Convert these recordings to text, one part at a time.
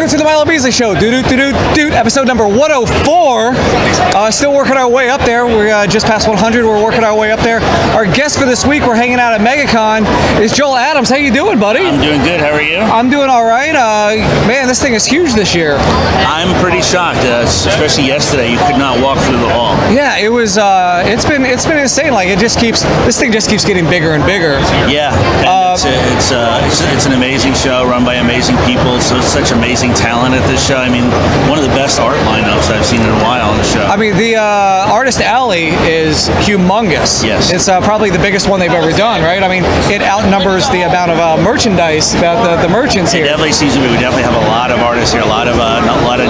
Welcome to the Milo Beasley Show, episode number 104. Still working our way up there. We're just past 100. We're working our way up there. Our guest for this week, we're hanging out at MegaCon, is Joel Adams. How you doing, buddy? I'm doing good. How are you? I'm doing all right. Man, this thing is huge this year. I'm pretty shocked, especially yesterday. You could not walk through the hall. Yeah, it was. It's been insane. Like this thing just keeps getting bigger and bigger. Yeah, and it's an amazing show run by amazing people. So such amazing talent at this show. I mean, one of the best art lineups I've seen in a while on the show. I mean, the Artist Alley is humongous. Yes, it's probably the biggest one they've ever done. Right? I mean, it outnumbers the amount of merchandise about the merchants here. It definitely seems to be. We definitely have a lot of artists here. A lot of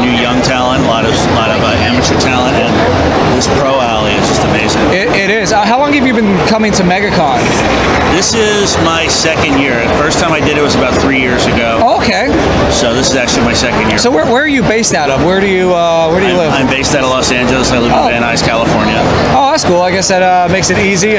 new young talent. A lot of amateur talent, and this pro alley is just amazing. It is. How long have you been coming to MegaCon? This is my second year. The first time I did it was about 3 years ago. Oh, okay. So this is actually my second year. So where are you based out of? Where do you live? I'm based out of Los Angeles. I live in Van Nuys, California. Oh, that's cool. I guess that makes it easy.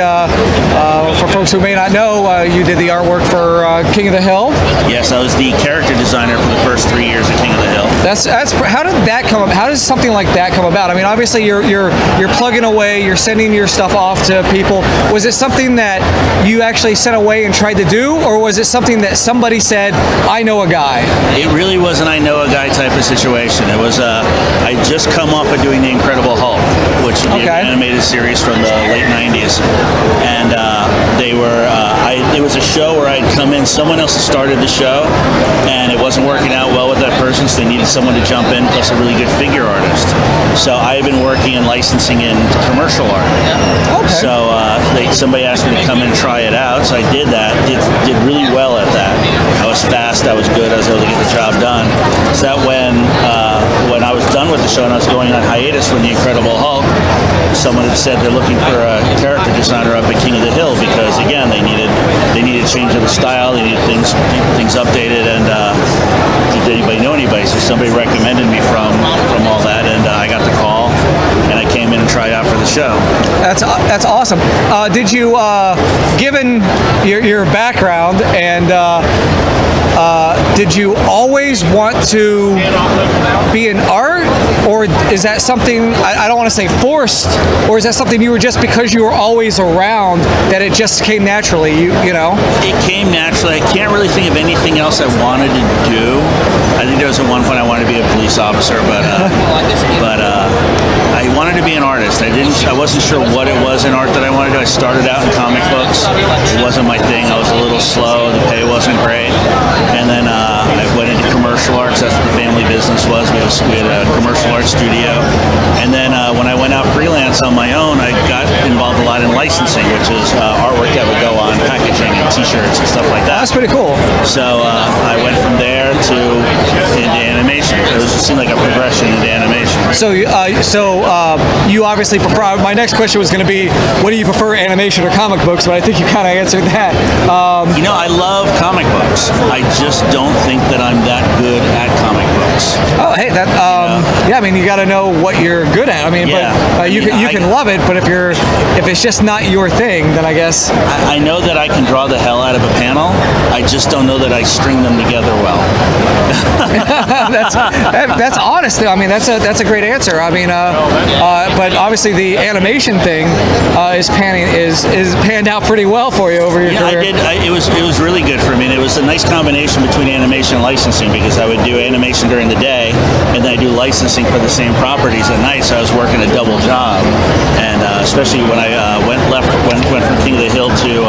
For folks who may not know, you did the artwork for King of the Hill. Yes, I was the character designer for the first 3 years of King of the Hill. That's how did that come up? How does something like that come about? I mean, obviously you're plugging away, you're sending your stuff off to people. Was it something that you actually sent away and tried to do, or was it something that somebody said, I know a guy? It really was an I know a guy type of situation. It was I just come off of doing The Incredible Hulk, which was an animated series from the late 90s, and it was a show where I'd come in, someone else had started the show, and it wasn't working out well with that person, so they needed someone to jump in, plus a really good figure artist. So I had been working in licensing in commercial art. Okay. So somebody asked me to come in and try it out, so I did that. Did really well at that. I was fast, I was good, I was able to get the job done. So that when I was done with the show and I was going on hiatus from The Incredible Hulk, someone had said they're looking for a character designer up at King of the Hill because, again, they needed a change of the style, they needed things updated, and did anybody know anybody? So somebody recommended me from all that, and I got the call, and I came in and tried out for the show. That's awesome. Did you, given your background, and did you always want to be in art, or is that something, I don't want to say forced, or is that something you were just because you were always around that it just came naturally, you know? It came naturally. I can't really think of anything else I wanted to do. I think there was at one point I wanted to be a police officer, but I wanted to be an artist. I wasn't sure what it was in art that I wanted to do. I started out in comic books. It wasn't my thing. I was a little slow. The pay wasn't great. And then I went into commercial arts. That's what the family business was. We had a commercial art studio. And then when I went out freelance on my own, I got involved a lot in licensing, which is artwork that would go on packaging and T-shirts and stuff like that. That's pretty cool. So I went from there into animation. It seemed like a progression into animation. So you obviously prefer. My next question was going to be, what do you prefer, animation or comic books? But I think you kind of answered that. I love comic books. I just don't think that I'm that good at comic books. Oh, hey, that. Yeah, I mean, you got to know what you're good at. I mean, yeah. But you can love it, but if it's just not your thing, then I guess. I know that I can draw the hell out of a panel. I just don't know that I string them together well. that's honest. I mean, that's a great answer. I mean, but obviously the animation thing is panned out pretty well for you over your career. It was really good for me. And it was a nice combination between animation and licensing because I would do animation during the day and then I do licensing for the same properties at night. So I was working a double job, and especially when I went from King of the Hill to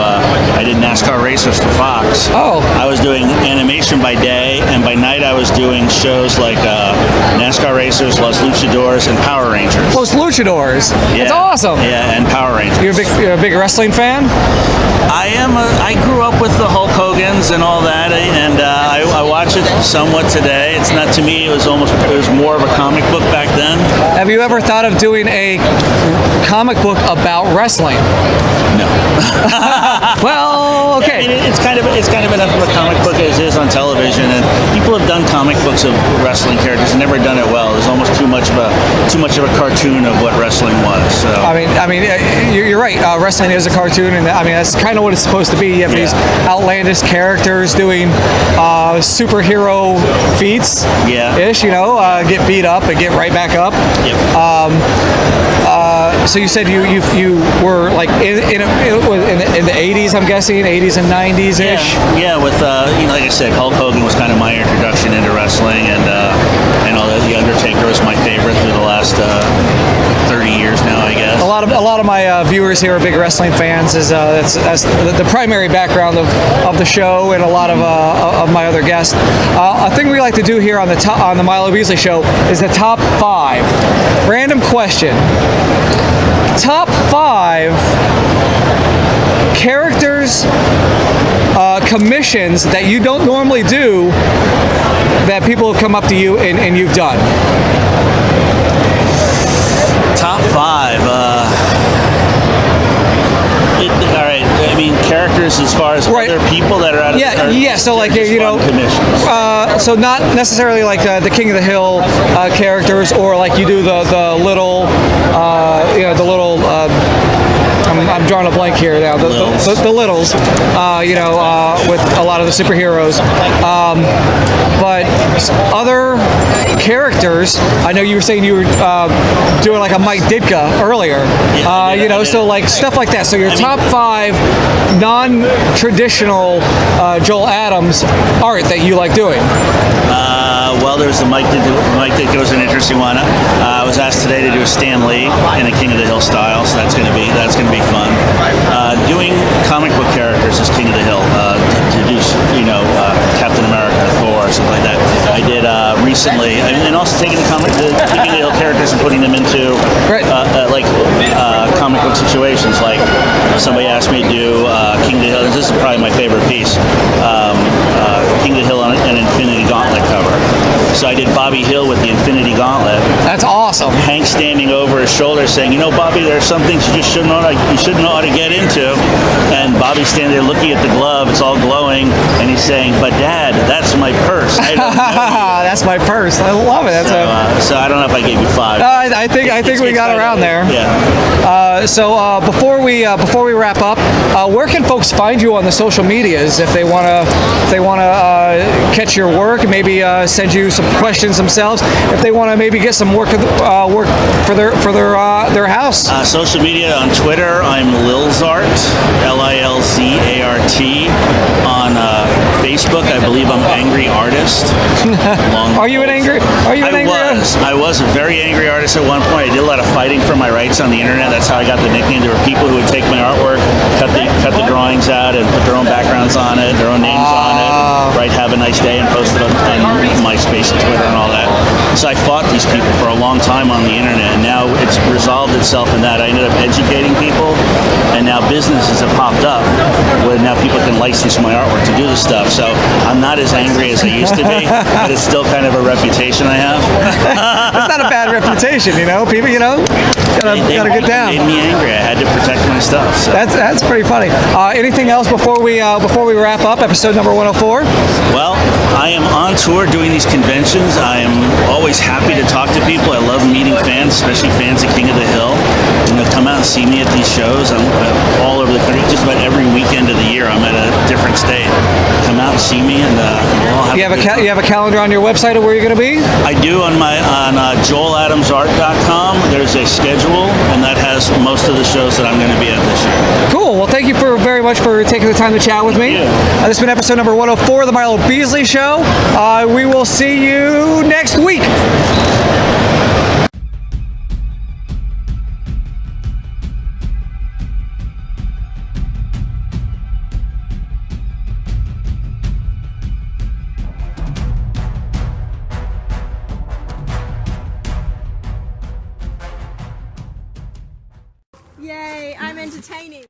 I did NASCAR racers for Fox. Oh, I was doing animation by day, and by night I was doing shows like NASCAR racers, Los Luchadors, and Power Rangers. Los Luchadors. Yeah. That's awesome. Yeah, and Power Rangers. You're a big wrestling fan? I am. I grew up with the Hulk Hogans and all that, and I watch it somewhat today. It's not, to me, it was more of a comic book back then. Have you ever thought of doing a comic book about wrestling? No. Well, okay. I mean, it's kind of enough of a comic book as is on television, and people have done comic books of wrestling characters and never done it well. There's almost too much of a cartoon of what wrestling was. So I you're right. Wrestling is a cartoon, and I mean that's kind of what it's supposed to be. You have these outlandish characters doing superhero feats, ish. Get beat up and get right back up. So you said you were like in the 80s, I'm guessing, 80s and 90s ish. Yeah. With like I said, Hulk Hogan was kind of my introduction into wrestling, and all that. The Undertaker was my favorite through the last 30 years now, I guess. A lot of my viewers here are big wrestling fans. That's the primary background of the show, and a lot of my other guests. A thing we like to do here on the Milo Beasley Show is the top 5. Random question. Top 5 characters, commissions that you don't normally do that people have come up to you and you've done. Top 5. All right. I mean, characters as far as other people that are out of So like commissions. So not necessarily like the King of the Hill characters, or like you do the little the little. I'm drawing a blank here now. The littles, with a lot of the superheroes. But other characters, I know you were saying you were doing like a Mike Ditka earlier. So like stuff like that. So your top 5 non-traditional Joel Adams art that you like doing. Well, there's the Mike Ditka was an interesting one. I was asked today to do a Stan Lee in a King of the Hill style, so that's gonna be fun. Doing comic book characters as King of the Hill, to do Captain America, Thor, or something like that. I did recently, and also taking the King of the Hill characters and putting them into comic book situations. Like somebody asked me to do King of the Hill. This is probably my favorite piece. King of the Hill on an Infinity Gauntlet cover. So I did Bobby Hill with the Infinity Gauntlet. That's awesome. Hank standing over his shoulder saying, Bobby, there are some things you just shouldn't know how to get into. And Bobby's standing there looking at the glove. It's all glowing. And he's saying, but Dad, that's my purse. I don't know. That's my purse. I love it. So I don't know if I gave you 5. I think we got around there. Yeah. So before we wrap up, where can folks find you on the social medias if they want to catch your work and maybe send you some questions themselves, if they want to maybe get some work for their house? Social media on Twitter, I'm Lilzart, Lilzart. On Facebook, I believe I'm Angry Artist. Are you an angry artist? I was a very angry artist at one point. I did a lot of fighting for my rights on the internet. That's how I got the nickname. There were people who would take my artwork, cut the drawings out, and put their own backgrounds on it, their own names on it, write "Have a nice day" and post it on MySpace and Twitter and all that. So I fought these people for a long time on the internet, and now it's resolved itself in that I ended up educating people, and now businesses have popped up where now people can license my artwork to do this stuff. So I'm not as angry as I used to be, but it's still kind of a reputation I have. It's not a bad reputation, people, gotta get down. It made me angry. I had to protect my stuff. So. That's pretty funny. Anything else before we wrap up episode number 104? Well, I am on tour doing these conventions. I am always happy to talk to people. I love meeting fans, especially fans of King of the Hill. Come out and see me at these shows. I'm all over the country. Just about every weekend of the year, I'm at a different state. Come out and see me, and we'll all have. You have a calendar on your website of where you're going to be? I do on JoelAdamsArt.com. There's a schedule, and that has most of the shows that I'm going to be at this year. Cool. Well, thank you very much for taking the time to chat with me. This has been episode number 104 of the Milo Beasley Show. We will see you next week. Yay, I'm entertaining.